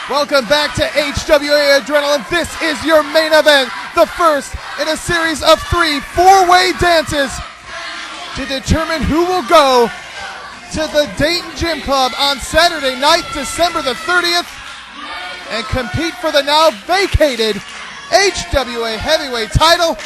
Welcome back to HWA Adrenaline. This is your main event, the first in a series of 3 four-way dances to determine who will go to the Dayton Gym Club on Saturday night, December the 30th, and compete for the now vacated HWA Heavyweight title.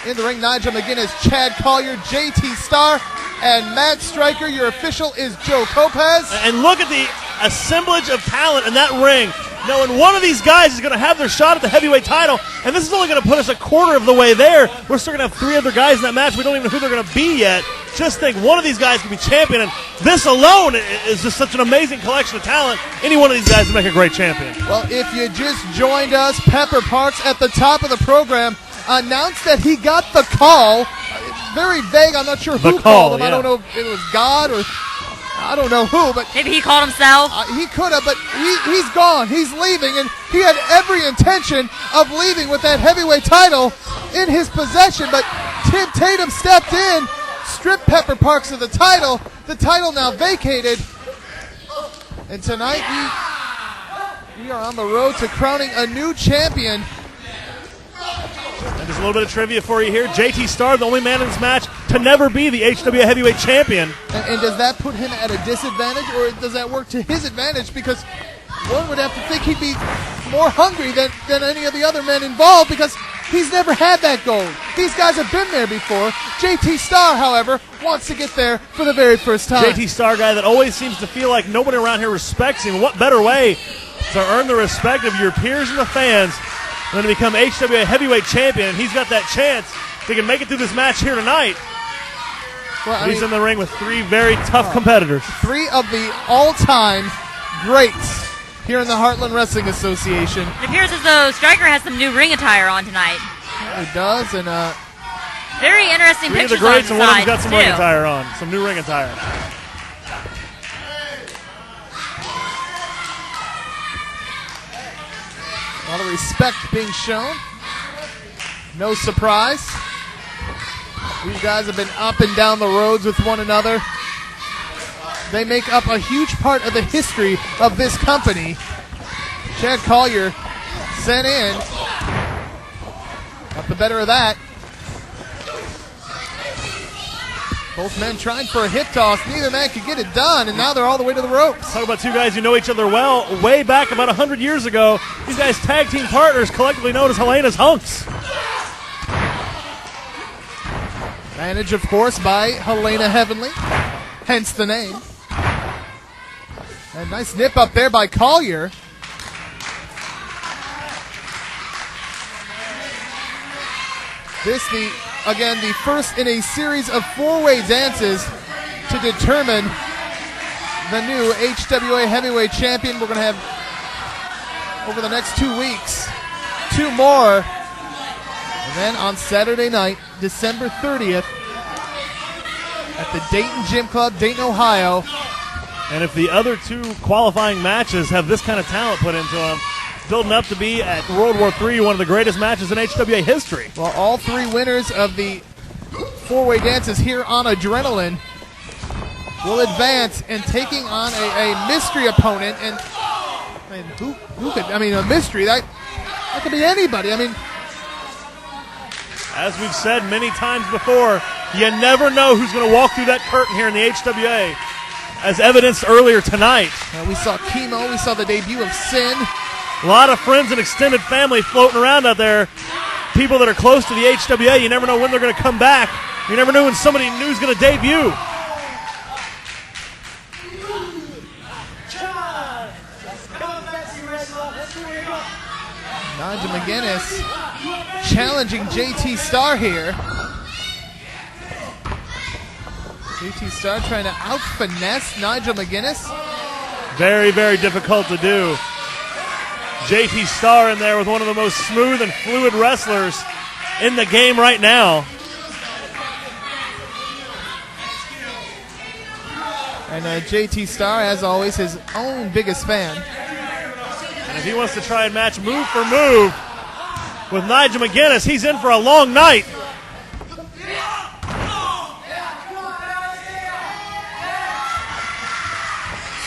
In the ring, Nigel McGuinness, Chad Collyer, JT Stahr, and Matt Stryker. Your official is Joe Lopez. And look at the assemblage of talent in that ring, knowing one of these guys is going to have their shot at the heavyweight title, and this is only going to put us a quarter of the way there. We're still going to have 3 other guys in that match. We don't even know who they're going to be yet. Just think, one of these guys could be champion, and this alone is just such an amazing collection of talent. Any one of these guys would make a great champion. Well, if you just joined us, Pepper Parks at the top of the program announced that he got the call. Very vague. I'm not sure who called him. Yeah. I don't know if it was God or I don't know who, but maybe he called himself. He could have, but he's gone. He's leaving, and he had every intention of leaving with that heavyweight title in his possession. But Tim Tatum stepped in, stripped Pepper Parks of the title. The title now vacated, and tonight we are on the road to crowning a new champion. And just a little bit of trivia for you here. JT Stahr, the only man in this match to never be the HWA Heavyweight Champion. And does that put him at a disadvantage, or does that work to his advantage? Because one would have to think he'd be more hungry than any of the other men involved, because he's never had that gold. These guys have been there before. JT Stahr, however, wants to get there for the very first time. JT Stahr, guy that always seems to feel like nobody around here respects him. What better way to earn the respect of your peers and the fans than to become HWA Heavyweight Champion? And he's got that chance. He can make it through this match here tonight. Well, he's in the ring with 3 very tough competitors. 3 of the all-time greats here in the Heartland Wrestling Association. It appears as though Stryker has some new ring attire on tonight. It does, and very interesting 3 of the pictures greats, on and the one of side, them's got some ring attire on, some new ring attire. A lot of respect being shown. No surprise. These guys have been up and down the roads with one another. They make up a huge part of the history of this company. Chad Collyer sent in. Got the better of that. Both men trying for a hip toss. Neither man could get it done, and now they're all the way to the ropes. Talk about 2 guys who know each other well. Way back about 100 years ago, these guys tag team partners, collectively known as Helena's Hunks. Managed, of course, by Helena Heavenly, hence the name. A nice nip up there by Collyer. This, again, the first in a series of 4-way dances to determine the new HWA Heavyweight Champion. We're going to have, over the next 2 weeks, 2 more. And then on Saturday night, December 30th, at the Dayton Gym Club, Dayton, Ohio. And if the other 2 qualifying matches have this kind of talent put into them, building up to be at World War III, one of the greatest matches in HWA history. Well, all 3 winners of the 4-way dances here on Adrenaline will advance, and taking on a mystery opponent. And who could? I mean, a mystery that could be anybody. I mean, as we've said many times before, you never know who's going to walk through that curtain here in the HWA, as evidenced earlier tonight. We saw Chemo. We saw the debut of Sin. A lot of friends and extended family floating around out there. People that are close to the HWA, you never know when they're going to come back. You never know when somebody new is going to debut. Nigel McGuinness challenging JT Stahr here. JT Stahr trying to out-finesse Nigel McGuinness. Very, very difficult to do. JT Stahr in there with one of the most smooth and fluid wrestlers in the game right now. And JT Stahr, as always, his own biggest fan. And if he wants to try and match move for move with Nigel McGuinness, he's in for a long night.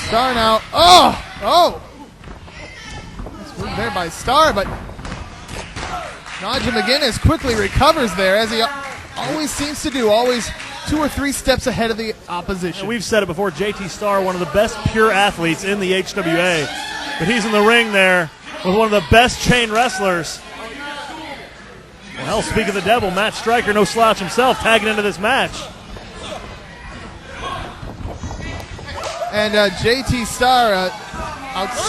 Stahr now. Oh! Move there by Stahr, but Nigel McGuinness quickly recovers there, as he always seems to do, always 2 or 3 steps ahead of the opposition. And we've said it before, JT Stahr, one of the best pure athletes in the HWA. But he's in the ring there with one of the best chain wrestlers. Well, hell, speak of the devil, Matt Stryker, no slouch himself, tagging into this match. And JT Stahr,